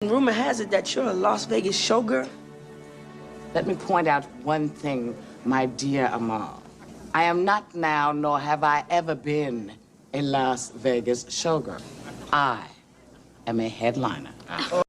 Rumor has it that you're a Las Vegas showgirl. Let me point out one thing, my dear Amal. I am not now, nor have I ever been, a Las Vegas showgirl. I am a headliner.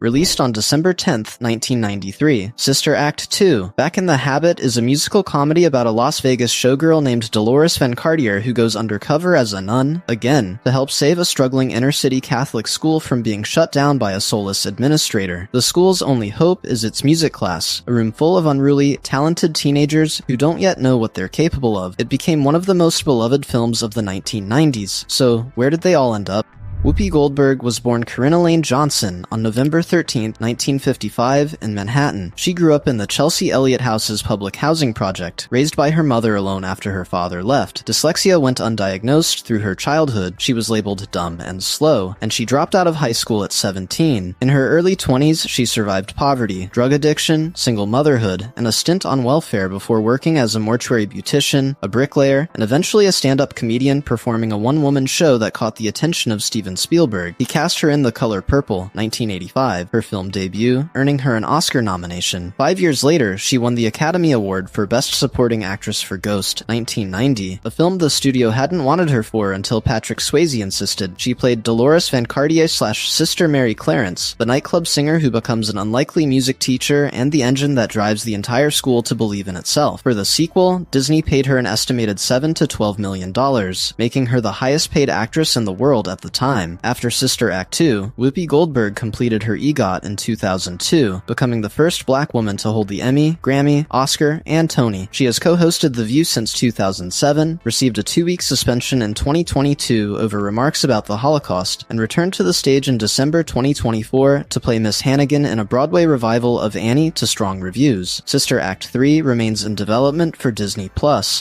Released on December 10th, 1993, Sister Act 2, Back in the Habit is a musical comedy about a Las Vegas showgirl named Deloris Van Cartier who goes undercover as a nun, again, to help save a struggling inner-city Catholic school from being shut down by a soulless administrator. The school's only hope is its music class, a room full of unruly, talented teenagers who don't yet know what they're capable of. It became one of the most beloved films of the 1990s, so where did they all end up? Whoopi Goldberg was born Corinna Lane Johnson on November 13, 1955, in Manhattan. She grew up in the Chelsea Elliott House's public housing project, raised by her mother alone after her father left. Dyslexia went undiagnosed through her childhood. She was labeled dumb and slow, and she dropped out of high school at 17. In her early 20s, she survived poverty, drug addiction, single motherhood, and a stint on welfare before working as a mortuary beautician, a bricklayer, and eventually a stand-up comedian performing a one-woman show that caught the attention of Steven Spielberg. He cast her in The Color Purple, 1985, her film debut, earning her an Oscar nomination. 5 years later, she won the Academy Award for Best Supporting Actress for Ghost, 1990, a film the studio hadn't wanted her for until Patrick Swayze insisted. She played Deloris Van Cartier / Sister Mary Clarence, the nightclub singer who becomes an unlikely music teacher and the engine that drives the entire school to believe in itself. For the sequel, Disney paid her an estimated $7 to $12 million, making her the highest paid actress in the world at the time. After Sister Act 2, Whoopi Goldberg completed her EGOT in 2002, becoming the first black woman to hold the Emmy, Grammy, Oscar, and Tony. She has co-hosted The View since 2007, received a 2-week suspension in 2022 over remarks about the Holocaust, and returned to the stage in December 2024 to play Miss Hannigan in a Broadway revival of Annie to strong reviews. Sister Act 3 remains in development for Disney+.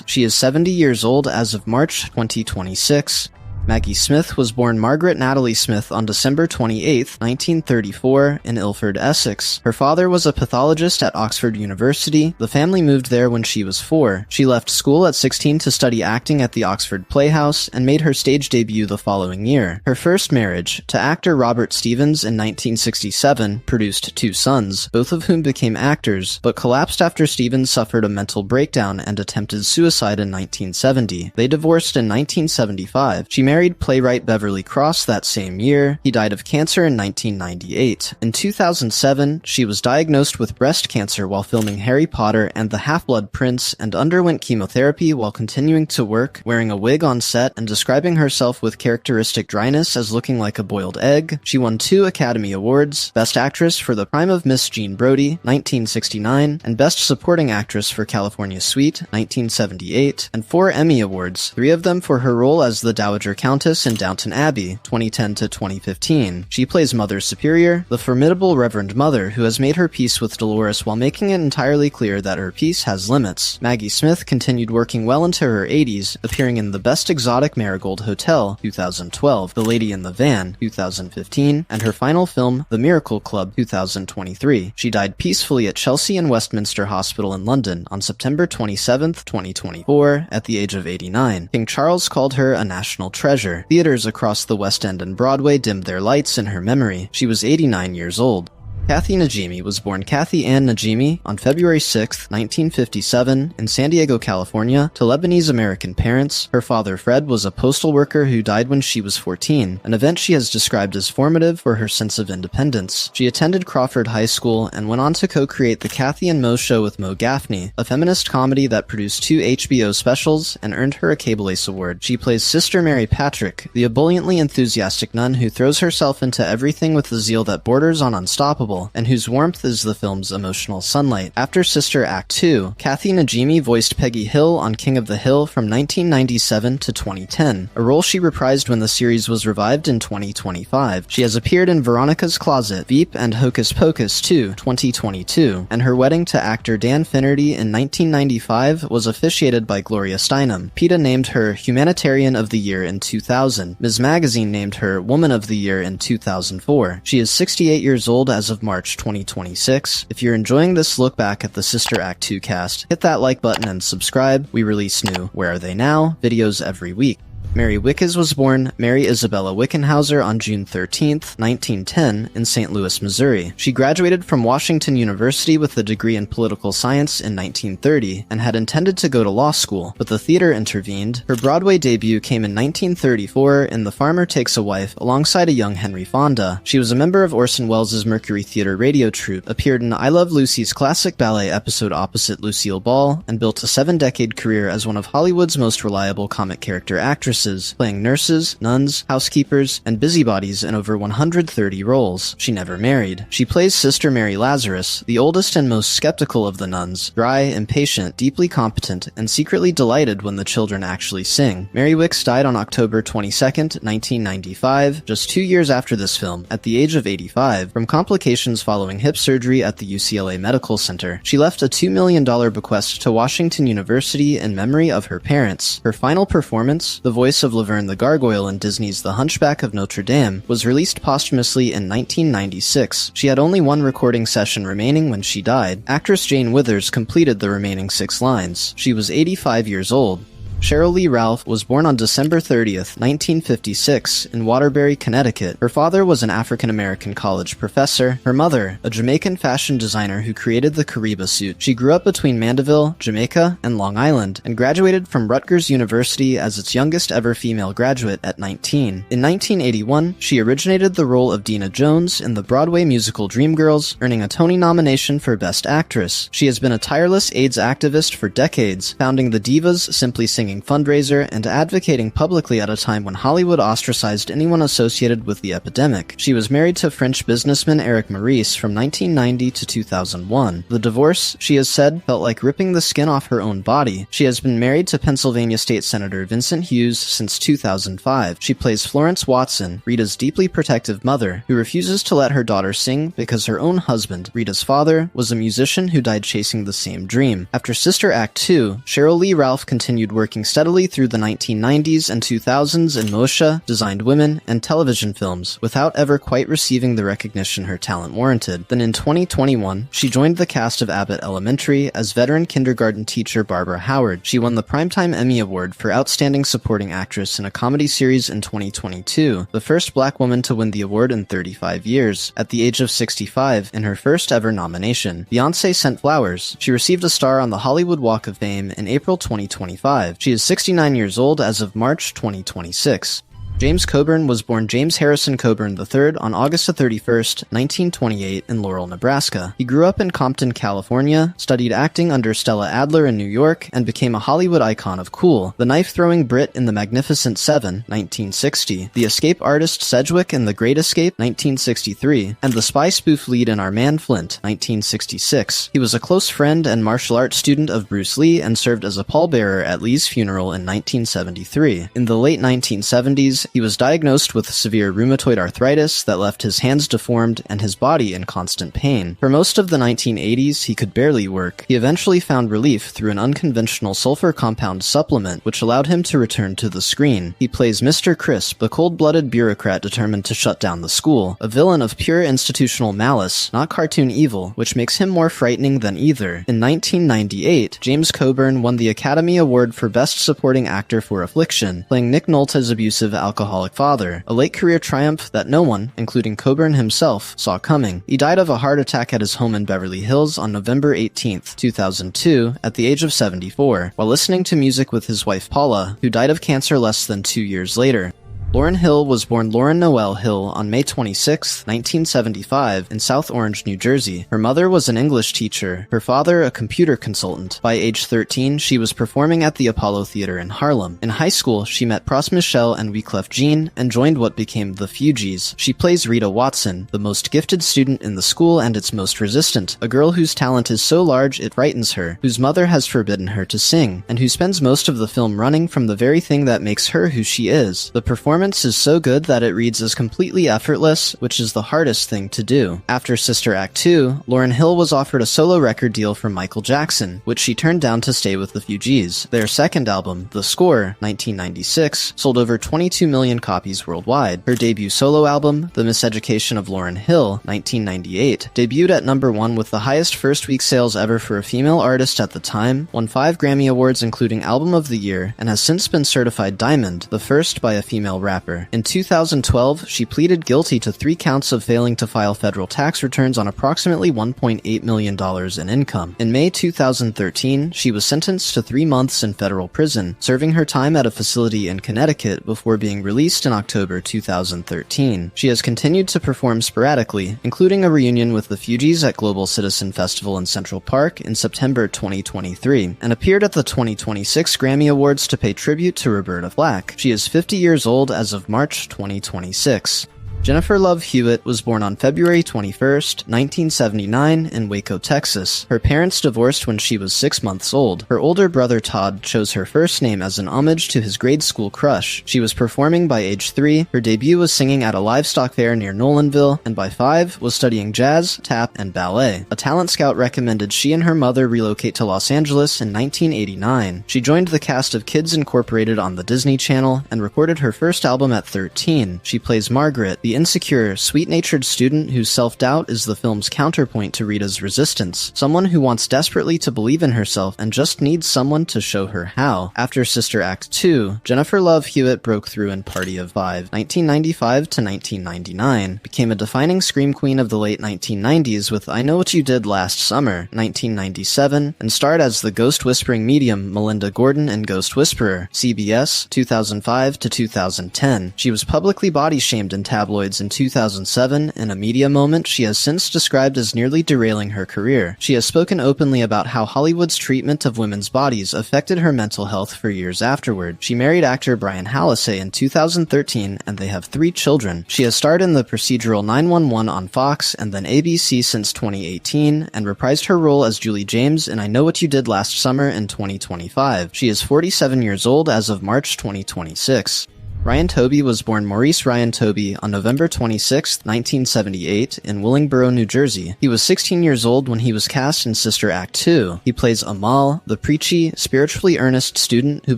She is 70 years old as of March 2026. Maggie Smith was born Margaret Natalie Smith on December 28, 1934, in Ilford, Essex. Her father was a pathologist at Oxford University. The family moved there when she was 4. She left school at 16 to study acting at the Oxford Playhouse and made her stage debut the following year. Her first marriage, to actor Robert Stevens in 1967, produced 2 sons, both of whom became actors, but collapsed after Stevens suffered a mental breakdown and attempted suicide in 1970. They divorced in 1975. She married playwright Beverly Cross that same year. He died of cancer in 1998. In 2007, she was diagnosed with breast cancer while filming Harry Potter and the Half-Blood Prince and underwent chemotherapy while continuing to work, wearing a wig on set and describing herself with characteristic dryness as looking like a boiled egg. She won 2 Academy Awards, Best Actress for The Crime of Miss Jean Brodie, 1969, and Best Supporting Actress for California Suite, 1978, and 4 Emmy Awards, 3 of them for her role as the Dowager Countess in Downton Abbey, 2010 to 2015. She plays Mother Superior, the formidable Reverend Mother who has made her peace with Dolores while making it entirely clear that her peace has limits. Maggie Smith continued working well into her 80s, appearing in The Best Exotic Marigold Hotel, 2012, The Lady in the Van, 2015, and her final film, The Miracle Club, 2023. She died peacefully at Chelsea and Westminster Hospital in London on September 27, 2024, at the age of 89. King Charles called her a national treasure. Theaters across the West End and Broadway dimmed their lights in her memory. She was 89 years old. Kathy Najimy was born Kathy Ann Najimy on February 6, 1957, in San Diego, California, to Lebanese-American parents. Her father, Fred, was a postal worker who died when she was 14, an event she has described as formative for her sense of independence. She attended Crawford High School and went on to co-create The Kathy and Mo Show with Mo Gaffney, a feminist comedy that produced 2 HBO specials and earned her a Cable Ace Award. She plays Sister Mary Patrick, the ebulliently enthusiastic nun who throws herself into everything with a zeal that borders on unstoppable, and whose warmth is the film's emotional sunlight. After Sister Act 2, Kathy Najimy voiced Peggy Hill on King of the Hill from 1997 to 2010, a role she reprised when the series was revived in 2025. She has appeared in Veronica's Closet, Veep, and Hocus Pocus 2, 2022, and her wedding to actor Dan Finnerty in 1995 was officiated by Gloria Steinem. PETA named her Humanitarian of the Year in 2000. Ms. Magazine named her Woman of the Year in 2004. She is 68 years old as of March 2026. If you're enjoying this look back at the Sister Act 2 cast, hit that like button and subscribe. We release new Where Are They Now videos every week. Mary Wickes was born Mary Isabella Wickenhauser on June 13, 1910, in St. Louis, Missouri. She graduated from Washington University with a degree in political science in 1930 and had intended to go to law school, but the theater intervened. Her Broadway debut came in 1934 in The Farmer Takes a Wife alongside a young Henry Fonda. She was a member of Orson Welles' Mercury Theater radio troupe, appeared in I Love Lucy's classic ballet episode opposite Lucille Ball, and built a 7-decade career as one of Hollywood's most reliable comic character actresses, playing nurses, nuns, housekeepers, and busybodies in over 130 roles. She never married. She plays Sister Mary Lazarus, the oldest and most skeptical of the nuns, dry, impatient, deeply competent, and secretly delighted when the children actually sing. Mary Wickes died on October 22, 1995, just 2 years after this film, at the age of 85, from complications following hip surgery at the UCLA Medical Center. She left a $2 million bequest to Washington University in memory of her parents. Her final performance, the voice of Laverne the Gargoyle in Disney's The Hunchback of Notre Dame, was released posthumously in 1996. She had only one recording session remaining when she died. Actress Jane Withers completed the remaining 6 lines. She was 85 years old. Sheryl Lee Ralph was born on December 30th, 1956, in Waterbury, Connecticut. Her father was an African-American college professor, her mother, a Jamaican fashion designer who created the Kariba suit. She grew up between Mandeville, Jamaica, and Long Island, and graduated from Rutgers University as its youngest ever female graduate at 19. In 1981, she originated the role of Dina Jones in the Broadway musical Dreamgirls, earning a Tony nomination for Best Actress. She has been a tireless AIDS activist for decades, founding the Divas Simply Singing fundraiser and advocating publicly at a time when Hollywood ostracized anyone associated with the epidemic. She was married to French businessman Eric Maurice from 1990 to 2001. The divorce, she has said, felt like ripping the skin off her own body. She has been married to Pennsylvania State Senator Vincent Hughes since 2005. She plays Florence Watson, Rita's deeply protective mother, who refuses to let her daughter sing because her own husband, Rita's father, was a musician who died chasing the same dream. After Sister Act 2, Sheryl Lee Ralph continued working steadily through the 1990s and 2000s in motion, designed women, and television films, without ever quite receiving the recognition her talent warranted. Then in 2021, she joined the cast of Abbott Elementary as veteran kindergarten teacher Barbara Howard. She won the Primetime Emmy Award for Outstanding Supporting Actress in a Comedy Series in 2022, the first black woman to win the award in 35 years, at the age of 65, in her first ever nomination. Beyoncé Sent Flowers. She received a star on the Hollywood Walk of Fame in April 2025. She is 69 years old as of March 2026. James Coburn was born James Harrison Coburn III on August 31st, 1928 in Laurel, Nebraska. He grew up in Compton, California, studied acting under Stella Adler in New York, and became a Hollywood icon of cool. The knife-throwing Brit in The Magnificent Seven, 1960, the escape artist Sedgwick in The Great Escape, 1963, and the spy spoof lead in Our Man Flint, 1966. He was a close friend and martial arts student of Bruce Lee and served as a pallbearer at Lee's funeral in 1973. In the late 1970s, he was diagnosed with severe rheumatoid arthritis that left his hands deformed and his body in constant pain. For most of the 1980s, he could barely work. He eventually found relief through an unconventional sulfur compound supplement, which allowed him to return to the screen. He plays Mr. Crisp, the cold-blooded bureaucrat determined to shut down the school, a villain of pure institutional malice, not cartoon evil, which makes him more frightening than either. In 1998, James Coburn won the Academy Award for Best Supporting Actor for Affliction, playing Nick Nolte's abusive alcoholic father, a late-career triumph that no one, including Coburn himself, saw coming. He died of a heart attack at his home in Beverly Hills on November 18, 2002, at the age of 74, while listening to music with his wife Paula, who died of cancer less than 2 years later. Lauryn Hill was born Lauren Noel Hill on May 26, 1975, in South Orange, New Jersey. Her mother was an English teacher, her father a computer consultant. By age 13, she was performing at the Apollo Theater in Harlem. In high school, she met Pros Michelle and Wyclef Jean and joined what became the Fugees. She plays Rita Watson, the most gifted student in the school and its most resistant, a girl whose talent is so large it frightens her, whose mother has forbidden her to sing, and who spends most of the film running from the very thing that makes her who she is. The performance performance is so good that it reads as completely effortless, which is the hardest thing to do. After Sister Act 2, Lauryn Hill was offered a solo record deal from Michael Jackson, which she turned down to stay with the Fugees. Their second album, The Score, 1996, sold over 22 million copies worldwide. Her debut solo album, The Miseducation of Lauryn Hill, 1998, debuted at number 1 with the highest first-week sales ever for a female artist at the time, won 5 Grammy Awards including Album of the Year, and has since been certified Diamond, the first by a female rapper. In 2012, she pleaded guilty to 3 counts of failing to file federal tax returns on approximately $1.8 million in income. In May 2013, she was sentenced to 3 months in federal prison, serving her time at a facility in Connecticut before being released in October 2013. She has continued to perform sporadically, including a reunion with the Fugees at Global Citizen Festival in Central Park in September 2023, and appeared at the 2026 Grammy Awards to pay tribute to Roberta Flack. She is 50 years old as of March 2026. Jennifer Love Hewitt was born on February 21, 1979, in Waco, Texas. Her parents divorced when she was 6 months old. Her older brother Todd chose her first name as an homage to his grade school crush. She was performing by age 3, her debut was singing at a livestock fair near Nolanville, and by 5, was studying jazz, tap, and ballet. A talent scout recommended she and her mother relocate to Los Angeles in 1989. She joined the cast of Kids Incorporated on the Disney Channel, and recorded her first album at 13. She plays Margaret, the insecure, sweet-natured student whose self-doubt is the film's counterpoint to Rita's resistance, someone who wants desperately to believe in herself and just needs someone to show her how. After Sister Act 2, Jennifer Love Hewitt broke through in Party of Five, 1995 to 1999, became a defining scream queen of the late 1990s with I Know What You Did Last Summer, 1997, and starred as the ghost-whispering medium Melinda Gordon in Ghost Whisperer, CBS, 2005 to 2010. She was publicly body-shamed in tabloids in 2007 in a media moment she has since described as nearly derailing her career. She has spoken openly about how Hollywood's treatment of women's bodies affected her mental health for years afterward. She married actor Brian Hallisey in 2013 and they have 3 children. She has starred in the procedural 911 on Fox and then ABC since 2018 and reprised her role as Julie James in I Know What You Did Last Summer in 2025. She is 47 years old as of March 2026. Ryan Toby was born Maurice Ryan Toby on November 26, 1978, in Willingboro, New Jersey. He was 16 years old when he was cast in Sister Act 2. He plays Amal, the preachy, spiritually earnest student who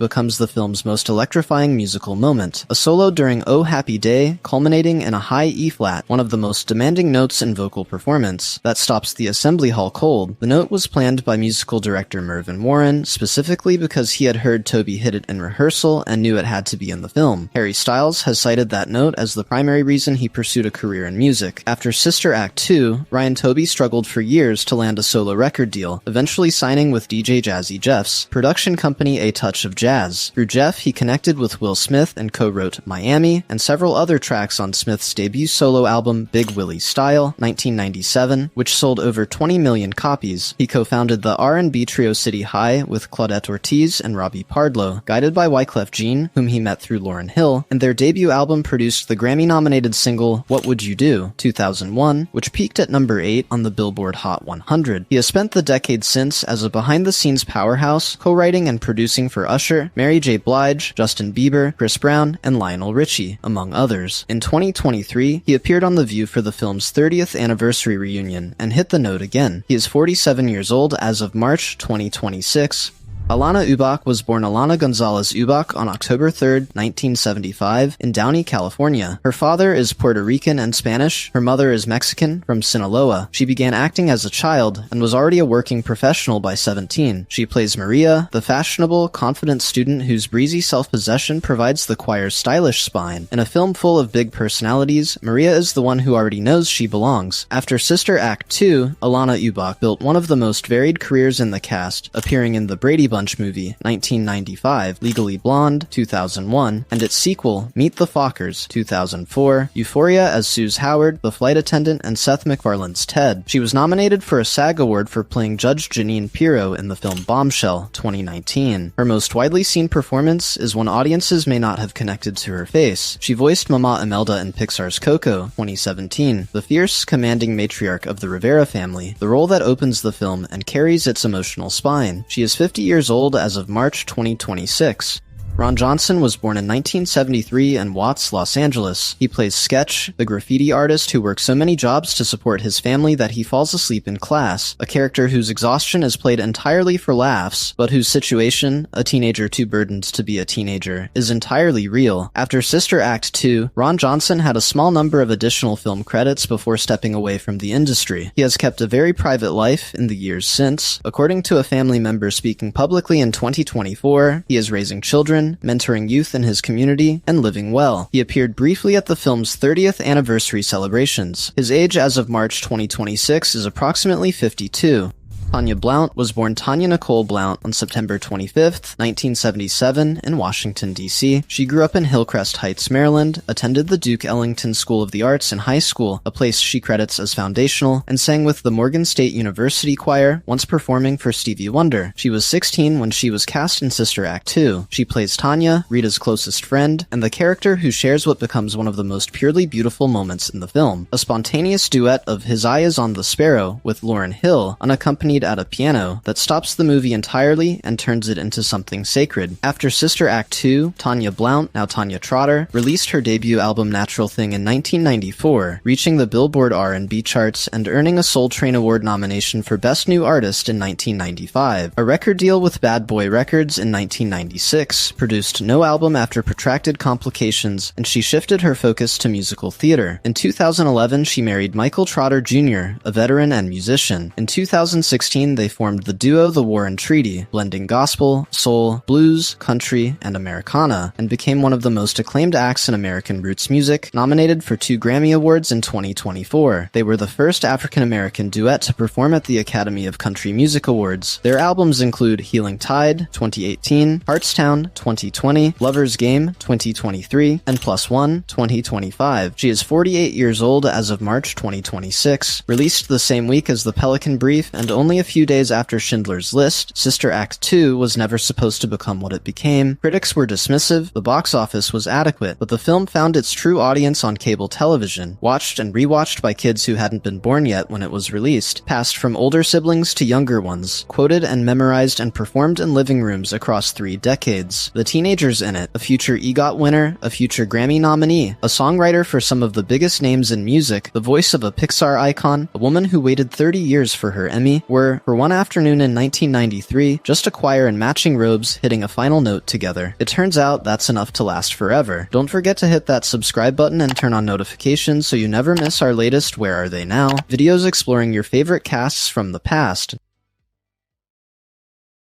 becomes the film's most electrifying musical moment. A solo during Oh Happy Day, culminating in a high E-flat, one of the most demanding notes in vocal performance, that stops the assembly hall cold. The note was planned by musical director Mervyn Warren, specifically because he had heard Toby hit it in rehearsal and knew it had to be in the film. Harry Styles has cited that note as the primary reason he pursued a career in music. After Sister Act 2, Ryan Toby struggled for years to land a solo record deal, eventually signing with DJ Jazzy Jeff's production company A Touch of Jazz. Through Jeff, he connected with Will Smith and co-wrote Miami and several other tracks on Smith's debut solo album Big Willie Style, 1997, which sold over 20 million copies. He co-founded the R&B trio City High with Claudette Ortiz and Robbie Pardlow, guided by Wyclef Jean, whom he met through Lauryn Hill, and their debut album produced the Grammy-nominated single What Would You Do, 2001, which peaked at number 8 on the Billboard Hot 100. He has spent the decade since as a behind-the-scenes powerhouse, co-writing and producing for Usher, Mary J. Blige, Justin Bieber, Chris Brown, and Lionel Richie, among others. In 2023, he appeared on The View for the film's 30th anniversary reunion and hit the note again. He is 47 years old as of March 2026. Alana Ubach was born Alana Gonzalez Ubach on October 3, 1975, in Downey, California. Her father is Puerto Rican and Spanish. Her mother is Mexican, from Sinaloa. She began acting as a child and was already a working professional by 17. She plays Maria, the fashionable, confident student whose breezy self-possession provides the choir's stylish spine. In a film full of big personalities, Maria is the one who already knows she belongs. After Sister Act 2, Alana Ubach built one of the most varied careers in the cast, appearing in the Brady Bunch movie, 1995, Legally Blonde, 2001, and its sequel, Meet the Fockers, 2004, Euphoria as Suze Howard, the flight attendant, and Seth MacFarlane's Ted. She was nominated for a SAG Award for playing Judge Janine Pirro in the film Bombshell, 2019. Her most widely seen performance is one audiences may not have connected to her face. She voiced Mama Imelda in Pixar's Coco, 2017, the fierce, commanding matriarch of the Rivera family, the role that opens the film and carries its emotional spine. She is 50 years old as of March 2026. Ron Johnson was born in 1973 in Watts, Los Angeles. He plays Sketch, the graffiti artist who works so many jobs to support his family that he falls asleep in class, a character whose exhaustion is played entirely for laughs, but whose situation, a teenager too burdened to be a teenager, is entirely real. After Sister Act 2, Ron Johnson had a small number of additional film credits before stepping away from the industry. He has kept a very private life in the years since. According to a family member speaking publicly in 2024, he is raising children, mentoring youth in his community, and living well. He appeared briefly at the film's 30th anniversary celebrations. His age as of March 2026 is approximately 52. Tanya Blount was born Tanya Nicole Blount on September 25th, 1977, in Washington, D.C. She grew up in Hillcrest Heights, Maryland, attended the Duke Ellington School of the Arts in high school, a place she credits as foundational, and sang with the Morgan State University Choir, once performing for Stevie Wonder. She was 16 when she was cast in Sister Act 2. She plays Tanya, Rita's closest friend, and the character who shares what becomes one of the most purely beautiful moments in the film, a spontaneous duet of His Eye is on the Sparrow with Lauryn Hill, unaccompanied at a piano, that stops the movie entirely and turns it into something sacred. After Sister Act 2, Tanya Blount, now Tanya Trotter, released her debut album Natural Thing in 1994, reaching the Billboard R&B charts and earning a Soul Train Award nomination for Best New Artist in 1995. A record deal with Bad Boy Records in 1996, produced no album after protracted complications, and she shifted her focus to musical theater. In 2011, she married Michael Trotter Jr., a veteran and musician. In 2016, they formed the duo The War and Treaty, blending gospel, soul, blues, country, and Americana, and became one of the most acclaimed acts in American roots music, nominated for 2 Grammy Awards in 2024. They were the first African-American duet to perform at the Academy of Country Music Awards. Their albums include Healing Tide, 2018, Heartstown, 2020, Lover's Game, 2023, and Plus One, 2025. She is 48 years old as of March 2026. Released the same week as The Pelican Brief and only a few days after Schindler's List, Sister Act 2 was never supposed to become what it became. Critics were dismissive, the box office was adequate, but the film found its true audience on cable television, watched and rewatched by kids who hadn't been born yet when it was released, passed from older siblings to younger ones, quoted and memorized and performed in living rooms across 3 decades. The teenagers in it, a future EGOT winner, a future Grammy nominee, a songwriter for some of the biggest names in music, the voice of a Pixar icon, a woman who waited 30 years for her Emmy, were, for one afternoon in 1993, just a choir in matching robes hitting a final note together. It turns out that's enough to last forever. Don't forget to hit that subscribe button and turn on notifications so you never miss our latest Where Are They Now? Videos exploring your favorite casts from the past.